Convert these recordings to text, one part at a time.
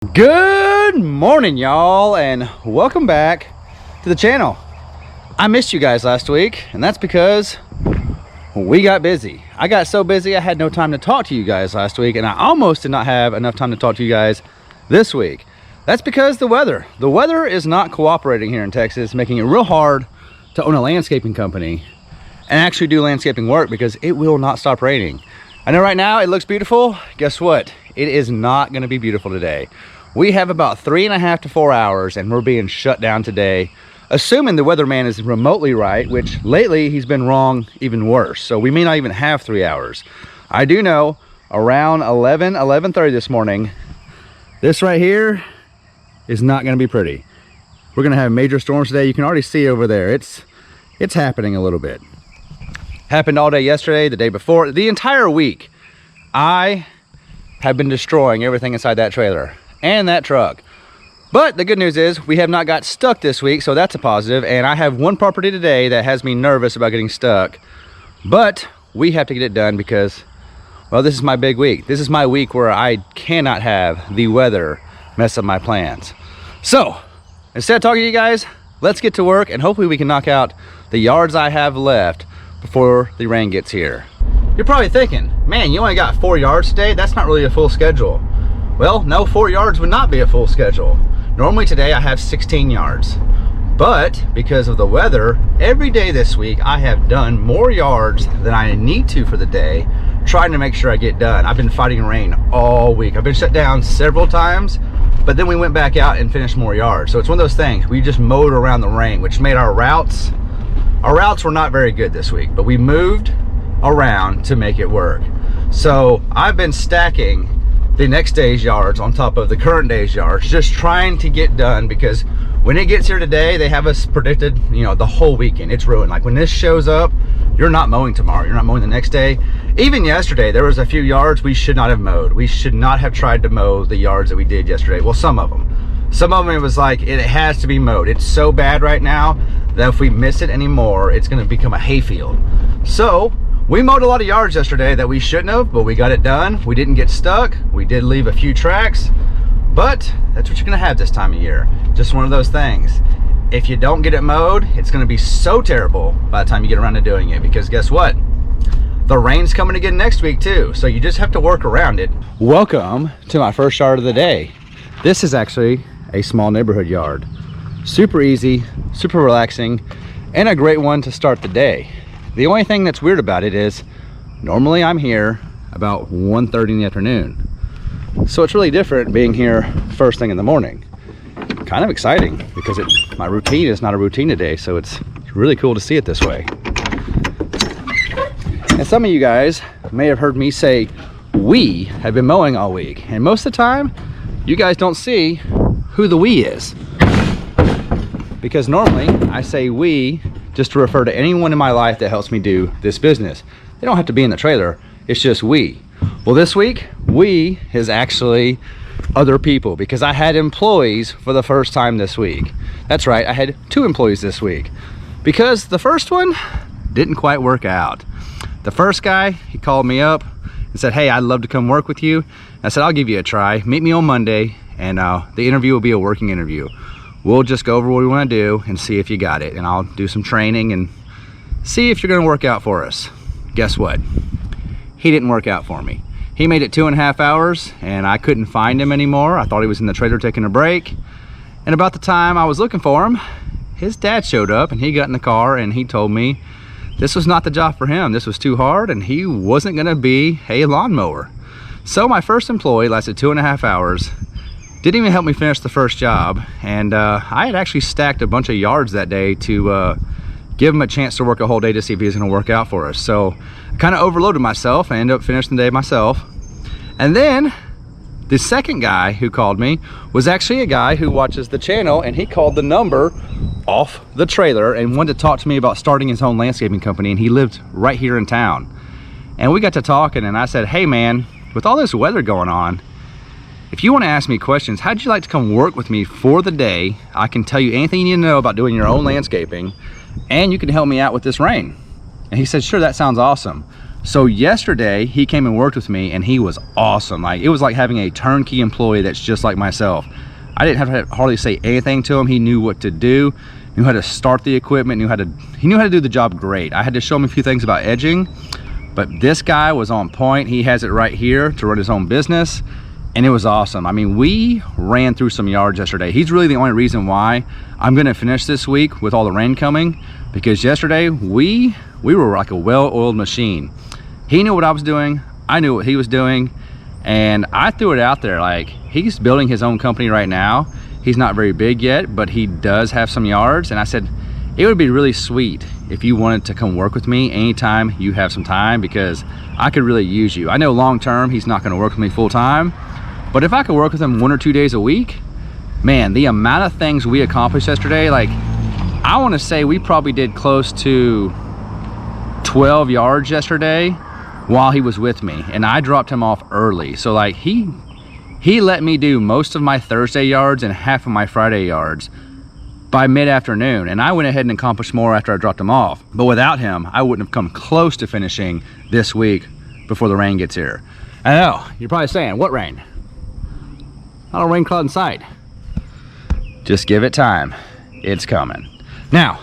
Good morning, y'all, and welcome back to the channel. I missed you guys last week, and that's because we got busy. I got so busy I had no time to talk to you guys last week, and I almost did not have enough time to talk to you guys this week. That's because the weather is not cooperating here in Texas, making it real hard to own a landscaping company and actually do landscaping work because it will not stop raining. I know right now it looks beautiful. Guess what? It is not going to be beautiful today. We have about 3.5 to 4 hours and we're being shut down today, assuming the weatherman is remotely right, which lately he's been wrong even worse. So we may not even have 3 hours. I do know around 11:30 this morning, this right here is not going to be pretty. We're going to have major storms today. You can already see over there. It's happening a little bit. Happened all day yesterday, the day before, the entire week. I have been destroying everything inside that trailer and that truck. But the good news is we have not got stuck this week, so that's a positive. And I have one property today that has me nervous about getting stuck. But we have to get it done because, well, this is my big week. This is my week where I cannot have the weather mess up my plans. So instead of talking to you guys, let's get to work and hopefully we can knock out the yards I have left before the rain gets here. You're probably thinking, man, you only got 4 yards today? That's not really a full schedule. Well, no, 4 yards would not be a full schedule. Normally today I have 16 yards. But because of the weather, every day this week I have done more yards than I need to for the day, trying to make sure I get done. I've been fighting rain all week. I've been shut down several times, but then we went back out and finished more yards. So it's one of those things, we just mowed around the rain, which made our routes were not very good this week, but we moved around to make it work. So I've been stacking the next day's yards on top of the current day's yards, just trying to get done, because when it gets here today, they have us predicted, you know, the whole weekend. It's ruined. Like when this shows up, you're not mowing tomorrow, you're not mowing the next day. Even yesterday, there was a few yards we should not have mowed. We should not have tried to mow the yards that we did yesterday. Well, some of them it was like, it has to be mowed. It's so bad right now that if we miss it anymore, it's going to become a hayfield. So we mowed a lot of yards yesterday that we shouldn't have, but we got it done. We didn't get stuck. We did leave a few tracks, but that's what you're gonna have this time of year. Just one of those things. If you don't get it mowed, it's gonna be so terrible by the time you get around to doing it, because guess what? The rain's coming again next week too, so you just have to work around it. Welcome to my first yard of the day. This is actually a small neighborhood yard. Super easy, super relaxing, and a great one to start the day. The only thing that's weird about it is normally I'm here about 1:30 in the afternoon. So it's really different being here first thing in the morning. Kind of exciting because my routine is not a routine today, so it's really cool to see it this way. And some of you guys may have heard me say we have been mowing all week, and most of the time you guys don't see who the we is, because normally I say we just to refer to anyone in my life that helps me do this business. They don't have to be in the trailer, it's just we. Well, this week, we is actually other people, because I had employees for the first time this week. That's right, I had 2 employees this week, because the first one didn't quite work out. The first guy, he called me up and said, hey, I'd love to come work with you. I said, I'll give you a try. Meet me on Monday, and the interview will be a working interview. We'll just go over what we want to do and see if you got it, and I'll do some training and see if you're going to work out for us. Guess what? He didn't work out for me. He made it 2.5 hours and I couldn't find him anymore. I thought he was in the trailer taking a break, and about the time I was looking for him, his dad showed up and he got in the car and he told me this was not the job for him. This was too hard and he wasn't going to be a lawnmower. So my first employee lasted 2.5 hours. Didn't even help me finish the first job, and I had actually stacked a bunch of yards that day to give him a chance to work a whole day to see if he was going to work out for us. So I kind of overloaded myself. I ended up finishing the day myself. And then the second guy who called me was actually a guy who watches the channel, and he called the number off the trailer and wanted to talk to me about starting his own landscaping company, and he lived right here in town. And we got to talking, and I said, hey man, with all this weather going on, if you want to ask me questions, how'd you like to come work with me for the day? I can tell you anything you need to know about doing your own landscaping, and you can help me out with this rain. And he said, sure, that sounds awesome. So yesterday he came and worked with me, and he was awesome. Like, it was like having a turnkey employee that's just like myself. I didn't have to hardly say anything to him. He knew what to do, knew how to start the equipment, he knew how to do the job great. I had to show him a few things about edging, but this guy was on point. He has it right here to run his own business, and it was awesome. I mean, we ran through some yards yesterday. He's really the only reason why I'm gonna finish this week with all the rain coming, because yesterday we were like a well-oiled machine. He knew what I was doing, I knew what he was doing, and I threw it out there. Like, he's building his own company right now. He's not very big yet, but he does have some yards, and I said, it would be really sweet if you wanted to come work with me anytime you have some time, because I could really use you. I know long-term he's not gonna work with me full-time, but if I could work with him 1 or 2 days a week, man, the amount of things we accomplished yesterday, like, I wanna say we probably did close to 12 yards yesterday while he was with me, and I dropped him off early. So like, he let me do most of my Thursday yards and half of my Friday yards by mid-afternoon, and I went ahead and accomplished more after I dropped him off. But without him, I wouldn't have come close to finishing this week before the rain gets here. I know, you're probably saying, what rain? Not a rain cloud in sight. Just give it time, it's coming. Now,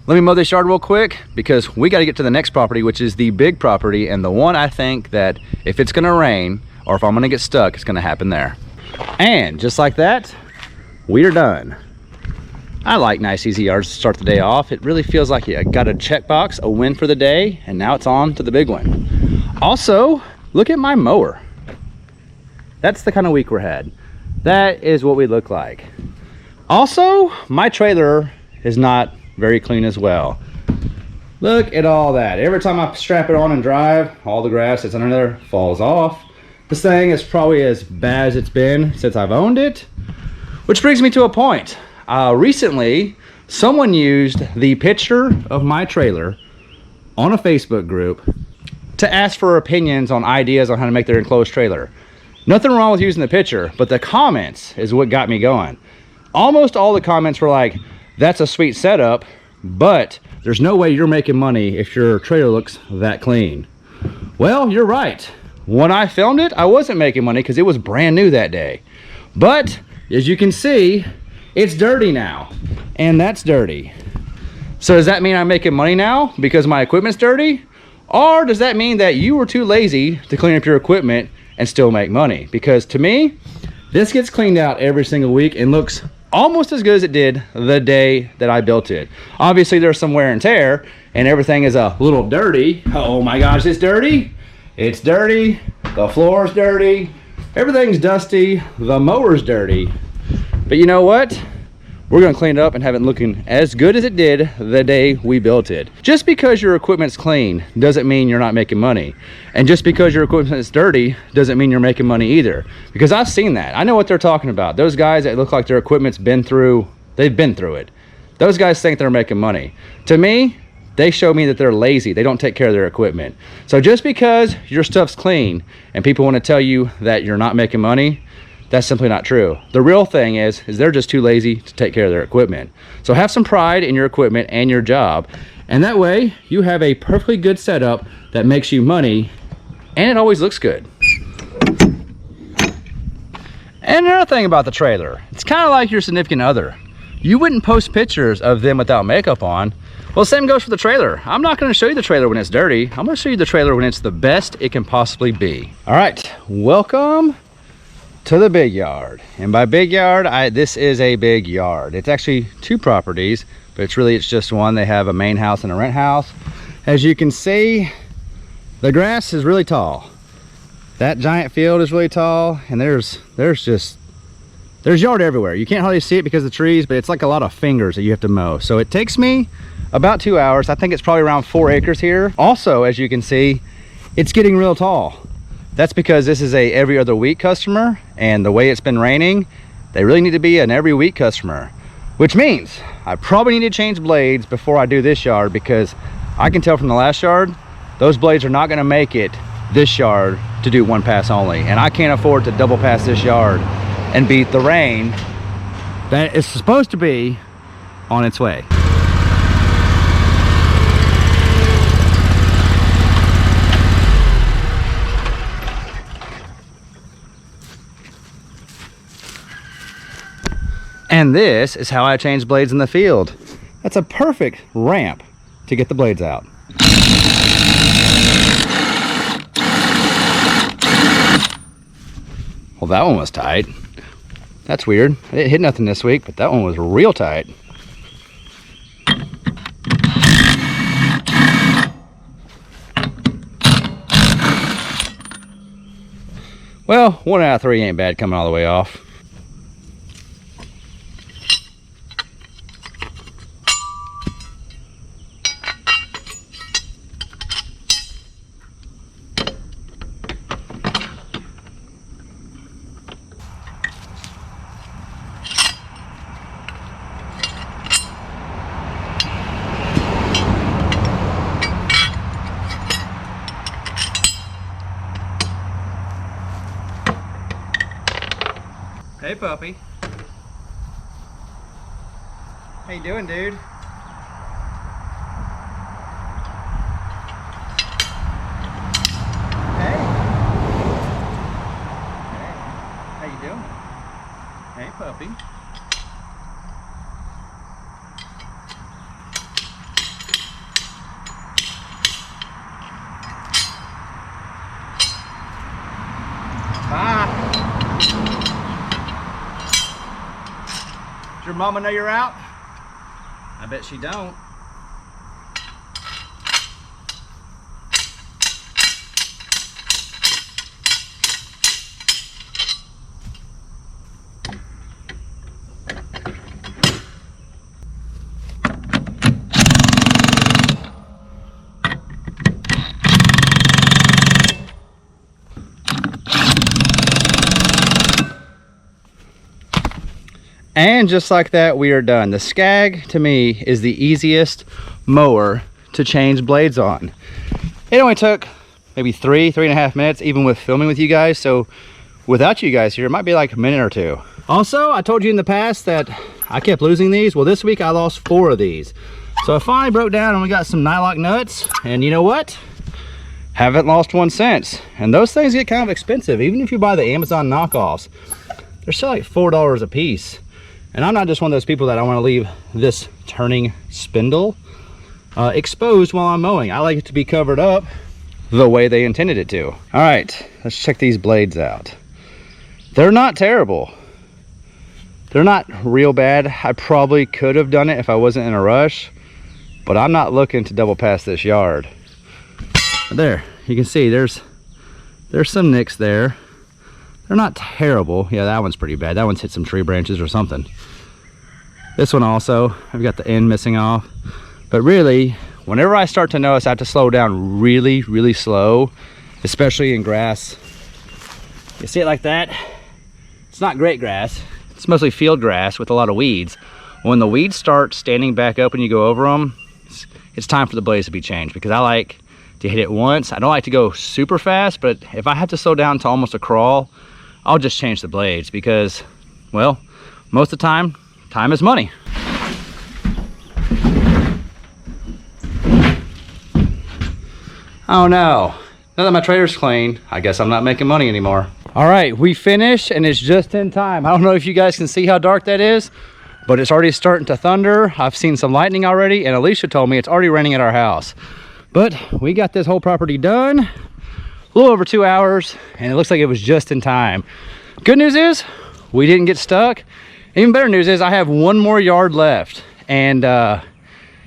let me mow this yard real quick, because we got to get to the next property, which is the big property, and the one I think that if it's gonna rain or if I'm gonna get stuck, it's gonna happen there. And just like that, we are done. I like nice easy yards to start the day off. It really feels like you got a checkbox, a win for the day, and now it's on to the big one. Also, look at my mower. That's the kind of week we're had. That is what we look like. Also, my trailer is not very clean as well. Look at all that. Every time I strap it on and drive, all the grass that's under there falls off. This thing is probably as bad as it's been since I've owned it. Which brings me to a point. Recently, someone used the picture of my trailer on a Facebook group to ask for opinions on ideas on how to make their enclosed trailer. Nothing wrong with using the picture, but the comments is what got me going. Almost all the comments were like, that's a sweet setup, but there's no way you're making money if your trailer looks that clean. Well, you're right. When I filmed it, I wasn't making money because it was brand new that day. But as you can see, it's dirty now, and that's dirty. So does that mean I'm making money now because my equipment's dirty? Or does that mean that you were too lazy to clean up your equipment and still make money? Because to me, this gets cleaned out every single week and looks almost as good as it did the day that I built it. Obviously there's some wear and tear and everything is a little dirty. Oh my gosh, it's dirty. It's dirty. The floor's dirty. Everything's dusty. The mower's dirty. But you know what? We're gonna clean it up and have it looking as good as it did the day we built it. Just because your equipment's clean doesn't mean you're not making money. And just because your equipment is dirty doesn't mean you're making money either. Because I've seen that. I know what they're talking about. Those guys that look like their equipment's been through, they've been through it. Those guys think they're making money. To me, they show me that they're lazy. They don't take care of their equipment. So just because your stuff's clean and people want to tell you that you're not making money, that's simply not true. The real thing is they're just too lazy to take care of their equipment. So have some pride in your equipment and your job. And that way you have a perfectly good setup that makes you money and it always looks good. And another thing about the trailer, it's kind of like your significant other. You wouldn't post pictures of them without makeup on. Well, same goes for the trailer. I'm not gonna show you the trailer when it's dirty. I'm gonna show you the trailer when it's the best it can possibly be. All right, welcome to the big yard. And by big yard, this is a big yard. It's actually two properties, but it's just one. They have a main house and a rent house. As you can see, the grass is really tall. That giant field is really tall, and there's yard everywhere. You can't hardly see it because of the trees, but it's like a lot of fingers that you have to mow. So it takes me about 2 hours. I think it's probably around 4 acres here. Also, as you can see, it's getting real tall. That's because this is a every other week customer, and the way it's been raining, they really need to be an every week customer, which means I probably need to change blades before I do this yard, because I can tell from the last yard, those blades are not gonna make it this yard to do one pass only, and I can't afford to double pass this yard and beat the rain that is supposed to be on its way. And this is how I change blades in the field. That's a perfect ramp to get the blades out. Well, that one was tight. That's weird. I didn't hit nothing this week, but that one was real tight. Well, 1 out of 3 ain't bad coming all the way off. Hey, puppy. How you doing, dude? Hey. Hey. How you doing? Hey, puppy. Bye. Does your mama know you're out? I bet she don't. And just like that, we are done. The Skag, to me, is the easiest mower to change blades on. It only took maybe 3.5 minutes, even with filming with you guys. So without you guys here, it might be like a minute or two. Also, I told you in the past that I kept losing these. Well, this week I lost 4 of these. So I finally broke down and we got some nylock nuts. And you know what? Haven't lost one since. And those things get kind of expensive. Even if you buy the Amazon knockoffs, they're still like $4 a piece. And I'm not just one of those people that I want to leave this turning spindle exposed while I'm mowing. I like it to be covered up the way they intended it to. All right, let's check these blades out. They're not terrible. They're not real bad. I probably could have done it if I wasn't in a rush, but I'm not looking to double pass this yard. There, you can see there's some nicks there. They're not terrible. Yeah, that one's pretty bad. That one's hit some tree branches or something. This one also, I've got the end missing off. But really, whenever I start to notice I have to slow down really, really slow, especially in grass. You see it like that? It's not great grass. It's mostly field grass with a lot of weeds. When the weeds start standing back up and you go over them, it's time for the blades to be changed, because I like to hit it once. I don't like to go super fast, but if I have to slow down to almost a crawl, I'll just change the blades, because, well, most of the time is money. Oh no, now that my trailer's clean, I guess I'm not making money anymore. All right, we finished and it's just in time. I don't know if you guys can see how dark that is, but it's already starting to thunder. I've seen some lightning already, and Alicia told me it's already raining at our house. But we got this whole property done, a little over 2 hours, and it looks like it was just in time. Good news is we didn't get stuck. Even better news is I have one more yard left, and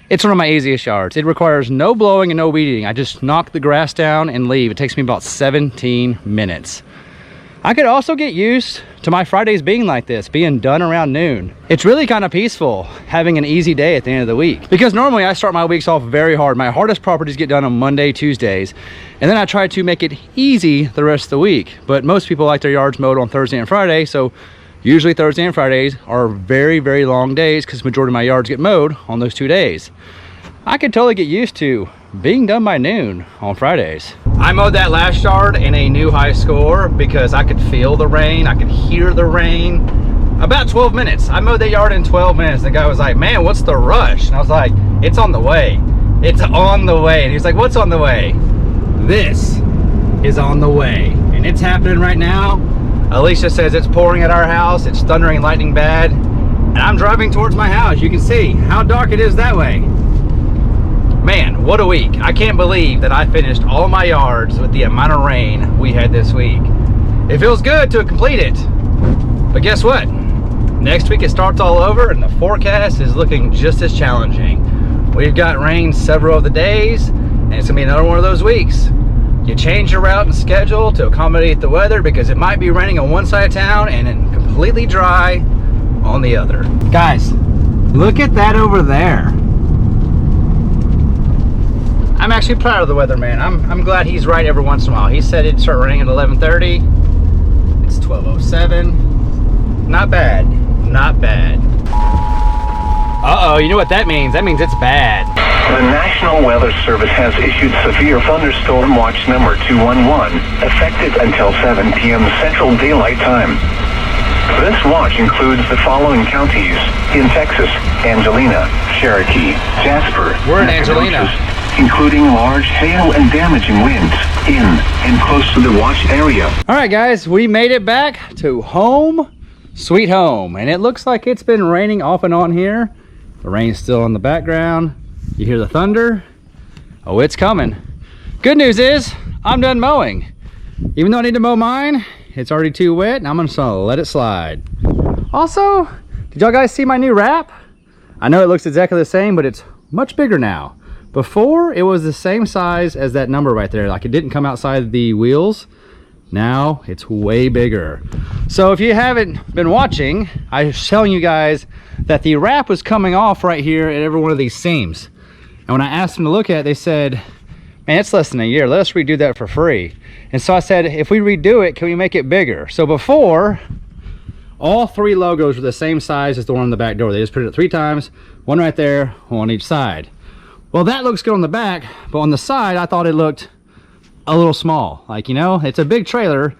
it's one of my easiest yards. It requires no blowing and no weeding. I just knock the grass down and leave. It takes me about 17 minutes. I could also get used to my Fridays being like this, being done around noon. It's really kind of peaceful having an easy day at the end of the week, because normally I start my weeks off very hard. My hardest properties get done on Monday, Tuesdays, and then I try to make it easy the rest of the week. But most people like their yards mowed on Thursday and Friday, so usually Thursday and Fridays are very, very long days, because the majority of my yards get mowed on those 2 days. I could totally get used to being done by noon on Fridays. I mowed that last yard in a new high score because I could feel the rain, I could hear the rain. About 12 minutes. I mowed that yard in 12 minutes. The guy was like, man, what's the rush? And I was like, it's on the way. It's on the way. And he's like, what's on the way? This is on the way. And it's happening right now. Alicia says it's pouring at our house. It's thundering and lightning bad. And I'm driving towards my house. You can see how dark it is that way. Man, what a week. I can't believe that I finished all my yards with the amount of rain we had this week. It feels good to complete it. But guess what? Next week it starts all over and the forecast is looking just as challenging. We've got rain several of the days and it's gonna be another one of those weeks. You change your route and schedule to accommodate the weather because it might be raining on one side of town and then completely dry on the other. Guys, look at that over there. I'm actually proud of the weatherman. I'm glad he's right every once in a while. He said it'd start raining at 11:30. It's 12:07. Not bad. Not bad. Uh-oh, you know what that means? That means it's bad. The National Weather Service has issued severe thunderstorm watch number 211, effective until 7 p.m. Central Daylight Time. This watch includes the following counties in Texas: Angelina, Cherokee, Jasper, we're in Angelina, including large hail and damaging winds in and close to the watch area. All right, guys, we made it back to home, sweet home, and it looks like it's been raining off and on here. The rain's still in the background. You hear the thunder. Oh, it's coming. Good news is I'm done mowing. Even though I need to mow mine, it's already too wet and I'm just gonna let it slide. Also, did y'all guys see my new wrap? I know it looks exactly the same, but it's much bigger now. Before, it was the same size as that number right there. Like, it didn't come outside the wheels. Now it's way bigger. So if you haven't been watching, I was telling you guys that the wrap was coming off right here at every one of these seams. And when I asked them to look at it, they said, man, it's less than a year. Let us redo that for free. And so I said, if we redo it, can we make it bigger? So before, all three logos were the same size as the one on the back door. They just put it 3 times, one right there, one on each side. Well, that looks good on the back, but on the side, I thought it looked a little small. Like, you know, it's a big trailer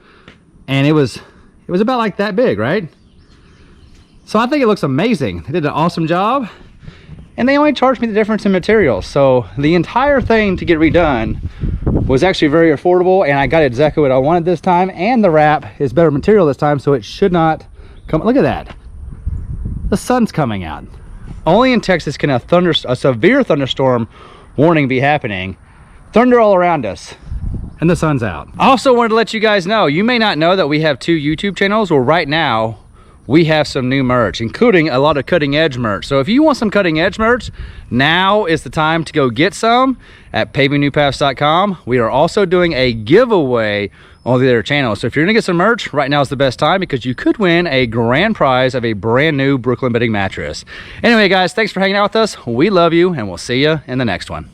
and it was about like that big, right? So I think it looks amazing. They did an awesome job and they only charged me the difference in materials. So the entire thing to get redone was actually very affordable and I got exactly what I wanted this time, and the wrap is better material this time, so it should not come. Look at that. The sun's coming out. Only in Texas can a severe thunderstorm warning be happening. Thunder all around us and the sun's out. I also wanted to let you guys know, you may not know that we have 2 YouTube channels. Well, right now we have some new merch, including a lot of cutting edge merch. So if you want some cutting edge merch, now is the time to go get some at pavingnewpaths.com. We are also doing a giveaway on the other channel. So if you're gonna get some merch, right now is the best time because you could win a grand prize of a brand new Brooklyn bedding mattress. Anyway, guys, thanks for hanging out with us. We love you and we'll see you in the next one.